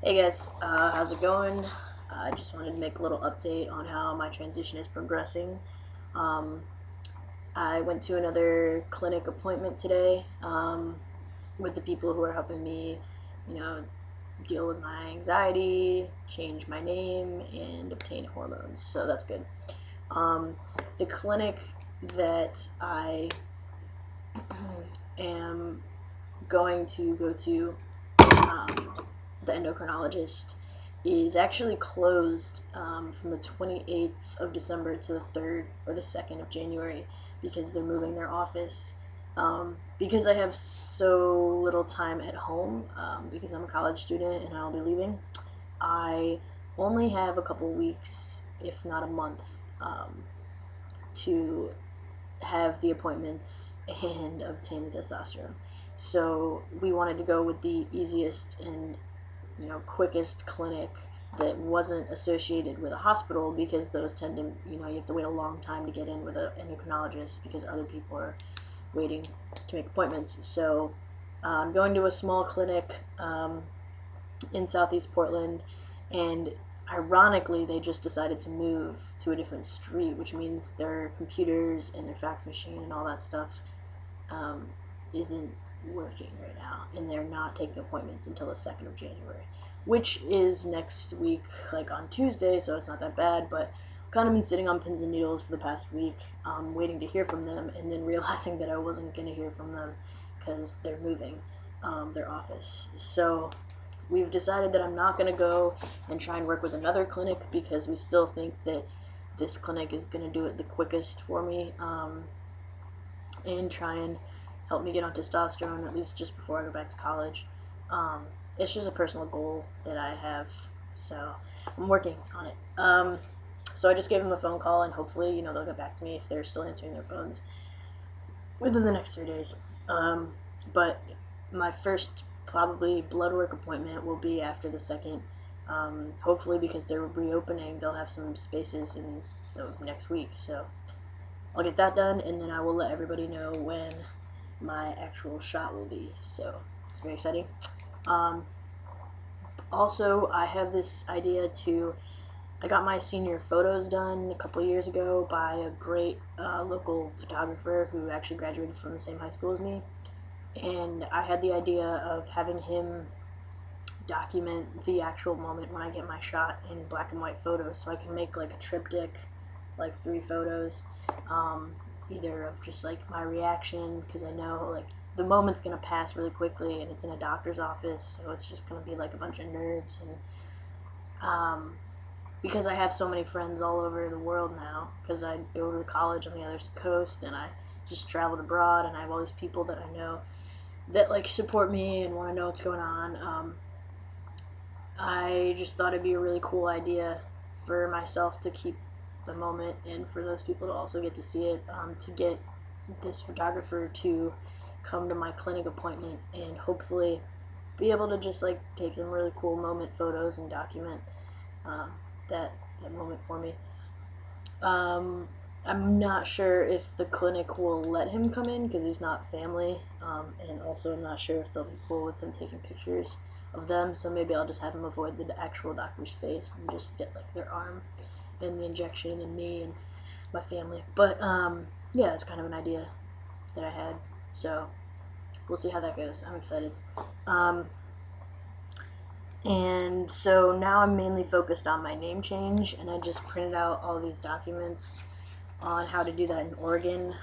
Hey guys, how's it going? I just wanted to make a little update on how my transition is progressing. Um, I went to another clinic appointment today with the people who are helping me, you know, deal with my anxiety, change my name, and obtain hormones. So that's good. Um, the clinic that I am going to go to, the endocrinologist, is actually closed from the 28th of December to the 3rd or the 2nd of January because they're moving their office. Because I have so little time at home, because I'm a college student and I'll be leaving, I only have a couple weeks, if not a month, to have the appointments and obtain the testosterone. So we wanted to go with the easiest and quickest clinic that wasn't associated with a hospital, because those tend to, you have to wait a long time to get in with an endocrinologist because other people are waiting to make appointments. So I'm going to a small clinic in Southeast Portland, and ironically, they just decided to move to a different street, which means their computers and their fax machine and all that stuff um, isn't working right now, and they're not taking appointments until the 2nd of January, which is next week, like on Tuesday, so it's not that bad, but I've kind of been sitting on pins and needles for the past week, waiting to hear from them, and then realizing that I wasn't going to hear from them because they're moving their office. So we've decided that I'm not going to go and try and work with another clinic because we still think that this clinic is going to do it the quickest for me, and try and help me get on testosterone, at least just before I go back to college. It's just a personal goal that I have, so I'm working on it. So I just gave them a phone call, and hopefully, they'll get back to me if they're still answering their phones within the next 3 days. But my first probably blood work appointment will be after the 2nd. Hopefully, because they're reopening, they'll have some spaces in the next week. So I'll get that done, and then I will let everybody know when my actual shot will be. So it's very exciting. Also, I have this idea to. I got my senior photos done a couple years ago by a great local photographer who actually graduated from the same high school as me, and I had the idea of having him document the actual moment when I get my shot in black and white photos, so I can make like a triptych, like 3 photos, either of just like my reaction, because I know like the moment's gonna pass really quickly, and it's in a doctor's office, so it's just gonna be like a bunch of nerves, and because I have so many friends all over the world now, because I go to college on the other coast, and I just traveled abroad, and I have all these people that I know that like support me and want to know what's going on. I just thought it'd be a really cool idea for myself to keep the moment, and for those people to also get to see it, to get this photographer to come to my clinic appointment and hopefully be able to just like take some really cool moment photos and document that moment for me. I'm not sure if the clinic will let him come in because he's not family, and also I'm not sure if they'll be cool with him taking pictures of them, so maybe I'll just have him avoid the actual doctor's face and just get like their arm and the injection and me and my family. But yeah, it's kind of an idea that I had, so we'll see how that goes. I'm excited. And so now I'm mainly focused on my name change, and I just printed out all these documents on how to do that in Oregon.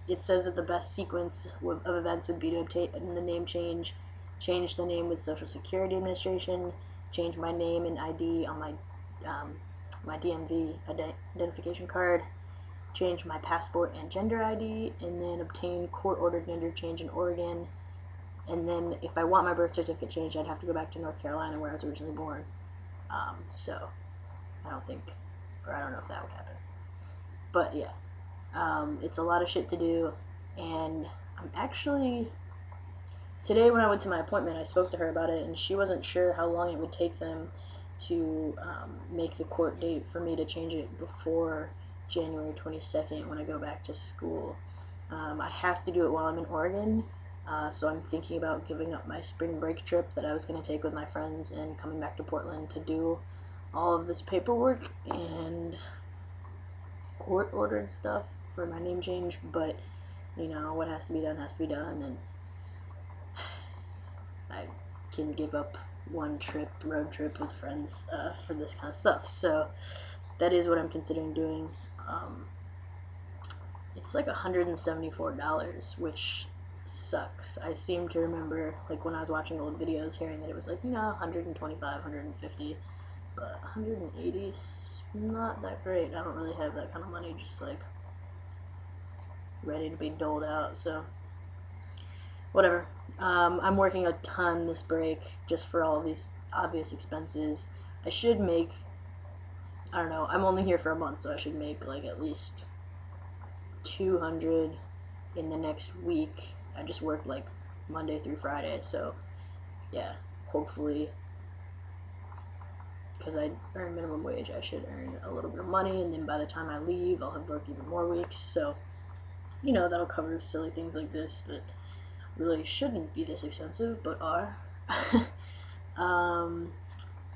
It says that the best sequence of events would be to obtain the name change the name with Social Security Administration, change my name and ID on my DMV identification card, change my passport and gender ID, and then obtain court-ordered gender change in Oregon. And then if I want my birth certificate changed, I'd have to go back to North Carolina where I was originally born. So I don't know if that would happen. But yeah, it's a lot of shit to do, and I'm actually, today when I went to my appointment, I spoke to her about it, and she wasn't sure how long it would take them to make the court date for me to change it before January 22nd when I go back to school. I have to do it while I'm in Oregon, So I'm thinking about giving up my spring break trip that I was going to take with my friends and coming back to Portland to do all of this paperwork and court-ordered stuff for my name change, but, you know, what has to be done has to be done, and I can give up one road trip with friends for this kind of stuff. So that is what I'm considering doing. It's like $174, which sucks. I seem to remember, like, when I was watching old videos, hearing that it was like, you know, 125, 150, but 180 is not that great. I don't really have that kind of money just, like, ready to be doled out, so whatever. I'm working a ton this break just for all of these obvious expenses. I should make, I don't know, I'm only here for a month, so I should make, like, at least 200 in the next week. I just worked like Monday through Friday, so yeah, hopefully, because I earn minimum wage, I should earn a little bit of money, and then by the time I leave, I'll have worked even more weeks, so, you know, that'll cover silly things like this that really shouldn't be this expensive, but are. And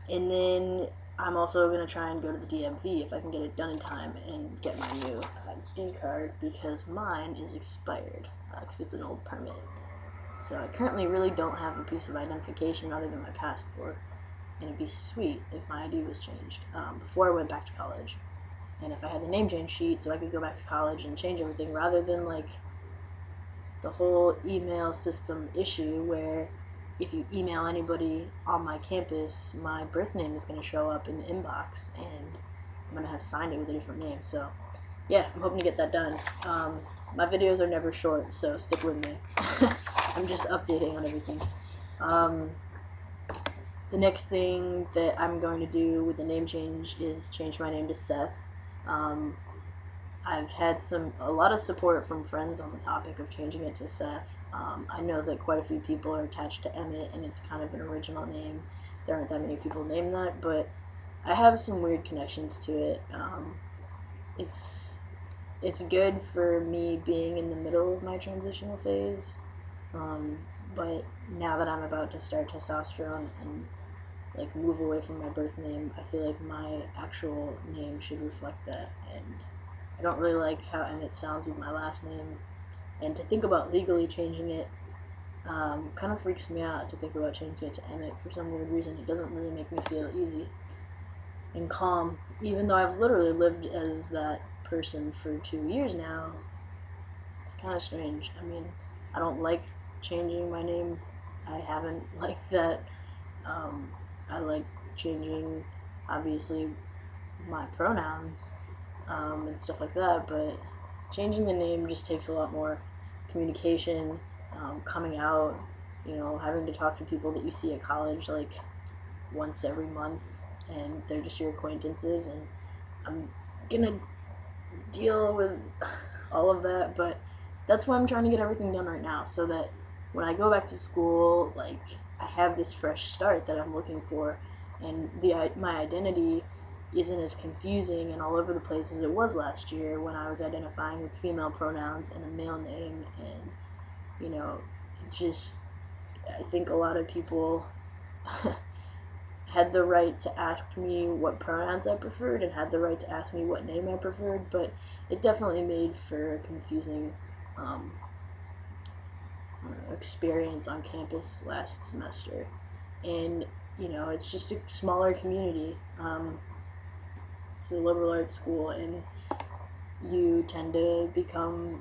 then I'm also going to try and go to the DMV if I can get it done in time and get my new ID card, because mine is expired, because it's an old permit. So I currently really don't have a piece of identification other than my passport, and it'd be sweet if my ID was changed before I went back to college. And if I had the name change sheet so I could go back to college and change everything, rather than like the whole email system issue where if you email anybody on my campus, my birth name is going to show up in the inbox, and I'm going to have signed it with a different name. So, yeah, I'm hoping to get that done. My videos are never short, so stick with me. I'm just updating on everything. The next thing that I'm going to do with the name change is change my name to Seth. I've had a lot of support from friends on the topic of changing it to Seth. I know that quite a few people are attached to Emmett, and it's kind of an original name. There aren't that many people named that, but I have some weird connections to it. It's good for me being in the middle of my transitional phase, but now that I'm about to start testosterone and like move away from my birth name, I feel like my actual name should reflect that, and I don't really like how Emmett sounds with my last name, and to think about legally changing it kind of freaks me out. To think about changing it to Emmett for some weird reason, it doesn't really make me feel easy and calm, even though I've literally lived as that person for 2 years now. It's kind of strange. I mean, I don't like changing my name. I haven't liked that. I like changing, obviously, my pronouns and stuff like that, but changing the name just takes a lot more communication, coming out, you know, having to talk to people that you see at college like once every month, and they're just your acquaintances, and I'm gonna deal with all of that, but that's why I'm trying to get everything done right now, so that when I go back to school, like, I have this fresh start that I'm looking for, and my identity isn't as confusing and all over the place as it was last year when I was identifying with female pronouns and a male name. And, you know, I think a lot of people had the right to ask me what pronouns I preferred and had the right to ask me what name I preferred, but it definitely made for a confusing experience on campus last semester. And, you know, it's just a smaller community. It's a liberal arts school, and you tend to become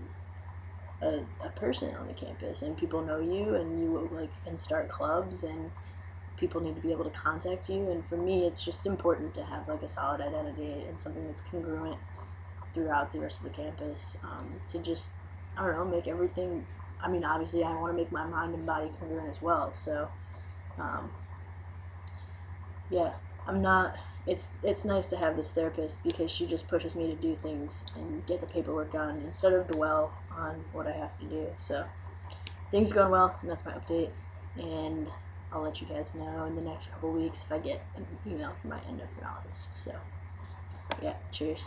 a person on the campus, and people know you, and you like can start clubs, and people need to be able to contact you. And for me, it's just important to have like a solid identity and something that's congruent throughout the rest of the campus, to just, I don't know, make everything, I mean, obviously I want to make my mind and body congruent as well, so yeah, it's nice to have this therapist, because she just pushes me to do things and get the paperwork done instead of dwell on what I have to do. So things are going well, and that's my update, and I'll let you guys know in the next couple weeks if I get an email from my endocrinologist. So yeah, cheers.